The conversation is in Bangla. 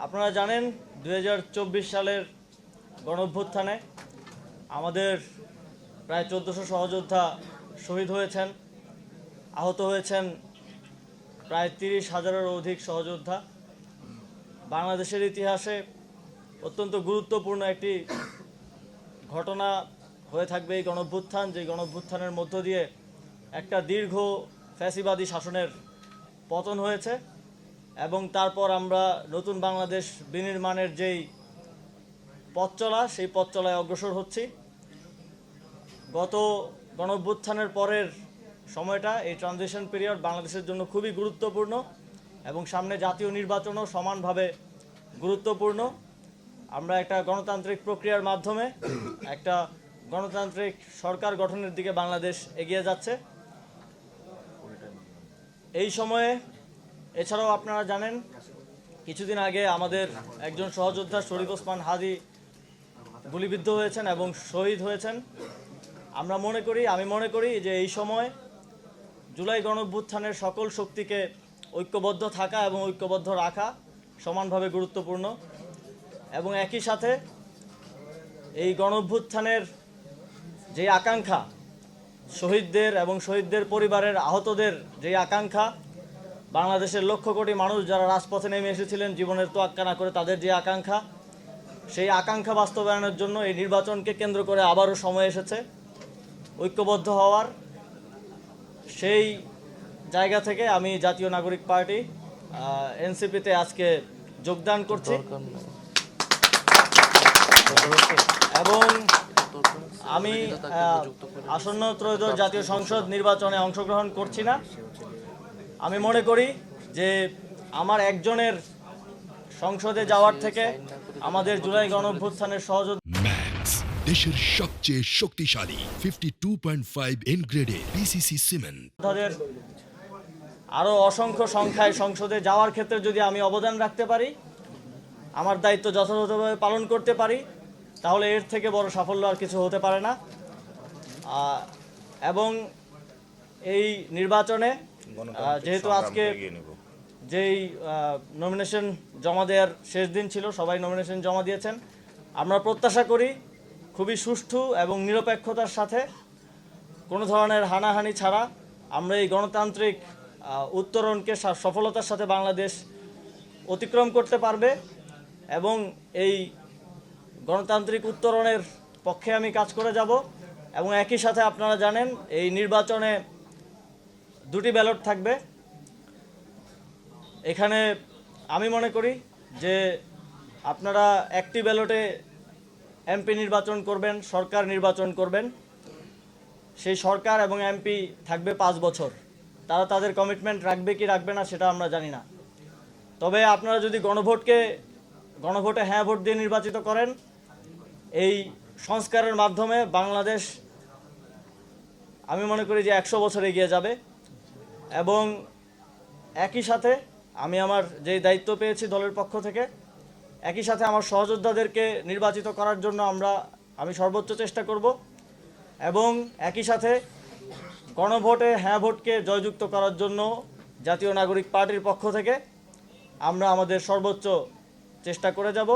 আপনারা জানেন 2024 সালের গণঅভ্যুত্থানে আমাদের প্রায় 1400 সহযোদ্ধা শহীদ হয়েছেন, আহত হয়েছেন প্রায় 30,000-এরও অধিক সহযোদ্ধা। বাংলাদেশের ইতিহাসে অত্যন্ত গুরুত্বপূর্ণ একটি ঘটনা হয়ে থাকবে এই গণঅভ্যুত্থান, যে গণঅভ্যুত্থানের মধ্য দিয়ে একটা দীর্ঘ ফ্যাসিবাদী শাসনের পতন হয়েছে এবং তারপর আমরা নতুন বাংলাদেশ বিনির্মাণের যেই পথ চলা, সেই পথ চলায় অগ্রসর হচ্ছি। গত গণঅভ্যুত্থানের পরের সময়টা, এই ট্রানজিশন পিরিয়ড বাংলাদেশের জন্য খুবই গুরুত্বপূর্ণ এবং সামনে জাতীয় নির্বাচনও সমানভাবে গুরুত্বপূর্ণ। আমরা একটা গণতান্ত্রিক প্রক্রিয়ার মাধ্যমে একটা গণতান্ত্রিক সরকার গঠনের দিকে বাংলাদেশ এগিয়ে যাচ্ছে। এই সময়ে এছাড়াও আপনারা জানেন কিছুদিন আগে আমাদের একজন সহযোদ্ধা শরীফ ওসমান হাদি গুলিবিদ্ধ হয়েছেন এবং শহীদ হয়েছেন। আমি মনে করি যে এই সময় জুলাই গণঅভ্যুত্থানের সকল শক্তিকে ঐক্যবদ্ধ থাকা এবং ঐক্যবদ্ধ রাখা সমানভাবে গুরুত্বপূর্ণ এবং একই সাথে এই গণঅভ্যুত্থানের যে আকাঙ্ক্ষা, শহীদদের এবং শহীদদের পরিবারের আহতদের যে আকাঙ্ক্ষা, বাংলাদেশের লক্ষ কোটি মানুষ যারা রাজপথে নেমে এসেছিলেন জীবনের তোয়াক্কা না করে, তাদের যে আকাঙ্ক্ষা, সেই আকাঙ্ক্ষা বাস্তবায়নের জন্য এই নির্বাচনকে কেন্দ্র করে আবারও সময় এসেছে ঐক্যবদ্ধ হওয়ার। সেই জায়গা থেকে আমি জাতীয় নাগরিক পার্টি এনসিপিতে আজকে যোগদান করছি এবং আমি আসন্ন ত্রয়োদশ জাতীয় সংসদ নির্বাচনে অংশগ্রহণ করছি না। আমি মনে করি যে আমার একজনের সংসদে যাওয়ার থেকে আমাদের জুলাই গণঅভ্যুত্থানের সহযোদ্ধা দেশের সবচেয়ে শক্তিশালী 52.5 এন গ্রেডের পিসিসি সিমেন্ট আরও অসংখ্য সংখ্যায় সংসদে যাওয়ার ক্ষেত্রে যদি আমি অবদান রাখতে পারি, আমার দায়িত্ব যথাযথভাবে পালন করতে পারি, তাহলে এর থেকে বড় সাফল্য আর কিছু হতে পারে না। এবং এই নির্বাচনে যেহেতু আজকে যেই নমিনেশন জমা দেওয়ার শেষ দিন ছিল, সবাই নমিনেশন জমা দিয়েছেন, আমরা প্রত্যাশা করি খুবই সুষ্ঠু এবং নিরপেক্ষতার সাথে, কোনো ধরনের হানাহানি ছাড়া আমরা এই গণতান্ত্রিক উত্তরণকে সফলতার সাথে বাংলাদেশ অতিক্রম করতে পারবে এবং এই গণতান্ত্রিক উত্তরণের পক্ষে আমি কাজ করে যাব। এবং একই সাথে আপনারা জানেন এই নির্বাচনে দুটি ব্যালট থাকবে। এখানে আমি মনে করি যে আপনারা একটি ব্যালটে এমপি নির্বাচন করবেন, সরকার নির্বাচন করবেন। সেই সরকার এবং এমপি থাকবে 5 বছর। তারা তাদের কমিটমেন্ট রাখবে কি রাখবে না সেটা আমরা জানি না। তবে আপনারা যদি গণভোটে হ্যাঁ ভোট দিয়ে নির্বাচিত করেন, এই সংস্কারের মাধ্যমে বাংলাদেশ আমি মনে করি যে 100 বছর এগিয়ে যাবে। এবং একই সাথে আমি আমার যে দায়িত্ব পেয়েছি দলের পক্ষ থেকে, একই সাথে আমার সহযোদ্ধাদেরকে নির্বাচিত করার জন্য আমি সর্বোচ্চ চেষ্টা করব এবং একই সাথে গণভোটে হ্যাঁ ভোটকে জয়যুক্ত করার জন্য জাতীয় নাগরিক পার্টির পক্ষ থেকে আমরা আমাদের সর্বোচ্চ চেষ্টা করে যাব।